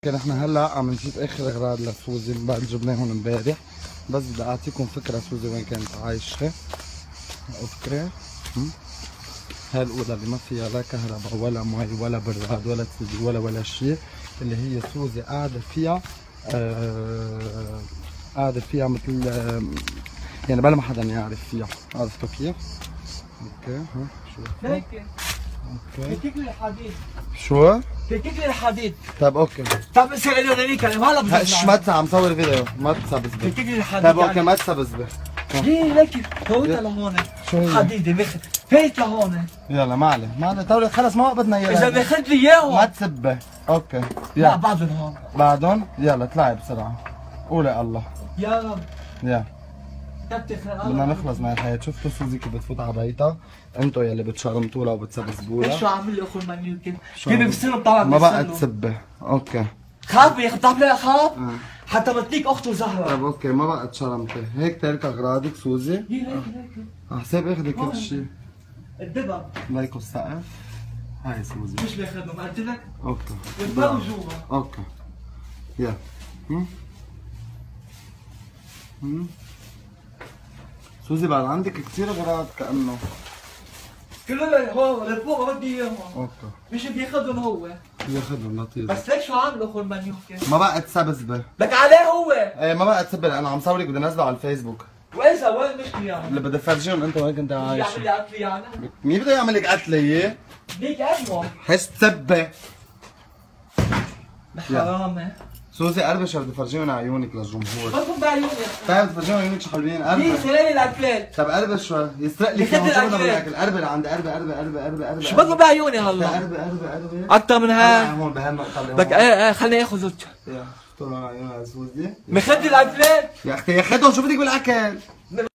كان احنا هلا عم نجيب اخر اغراض لسوزي بعد جبناهم امبارح، بس بدي اعطيكم فكره سوزي وين كانت عايشه. اوكي، هاي الاوضه اللي ما فيها لا كهرباء ولا مي ولا براد ولا تلفزيون ولا شيء، اللي هي سوزي قاعده فيها قاعده فيها مثل يعني بلا ما حدا يعرف فيها، عرفتوا كيف؟ اوكي ها شو هيك اوكي فكك لي الحديد، شو؟ فكك لي الحديد. طب اوكي، طب اسال له هذيك هلا هش ما عم صور فيديو، ما تسبسبه. فكك لي الحديد. طب اوكي ما تسبسبه. ليه ليك فوتها لهون. شو هي؟ حديده فايت لهون. يلا ما عليه طول خلص ما بدنا اياه. اذا باخذ لي اياهم ما تسبه. اوكي لا يلا بعدهم هون. بعدهم يلا اطلعي بسرعه. قولي الله يا رب يا كتر خير بدنا نخلص من الحياة. شفتوا سوزي كيف بتفوت على بيتها؟ انتوا يلي بتشرمطوا لها وبتسبسبوا ايش شو لها. عامل لي اخو المنيو كيف بصير طالع ما بقى تسبه. اوكي خاف يا اخي، بتعرف ليه اخاف؟ حتى بتليك اخته زهره. طيب اوكي ما بقى تشرمطي، هيك تارك اغراضك سوزي. هي هيك على حساب اخذي كل شيء. الدبب ليكوا السقف. هاي سوزي مش باخذهم قلت لك. اوكي والباب جوا. اوكي يلا سوزي بعد عندك كثير اغراض كأنه. كله هو لفوق بدي اياهم. اوكي مش بياخذهم هو. بياخذهم لطيف. بس ليك شو عامل اخو المنيو ما بقى تسبسبه. لك عليه هو. ايه ما بقى تسبل، انا عم صورك بدي انزله على الفيسبوك. واذا وين المشكله يعني؟ اللي بدي افرجيهم انت وين كنت عايش. يعمل لي قتل يعني؟ مين بده يعمل لك قتله هي؟ ليك ايوه حس تسبه. حرامي. سوزي قربش بدي افرجيهم عيونك للجمهور. ما تكون بعيوني. طيب بدي افرجيهم عيونك شو حلوين. ليه قربش. سلالي الاكلات؟ طب قربش شوي يسرق لي يخد الأكل. بالاكل. قرب لعند قرب شو بدكم بعيوني هلا؟ قرب اكثر من هاي. هون بهالنقطة اللي بدك ايه خليني اخذ زوجتي. يا شفتوا عيونها سوزي؟ مخدي الاكلات. يا اختي يا خدهم شو بدك بالاكل؟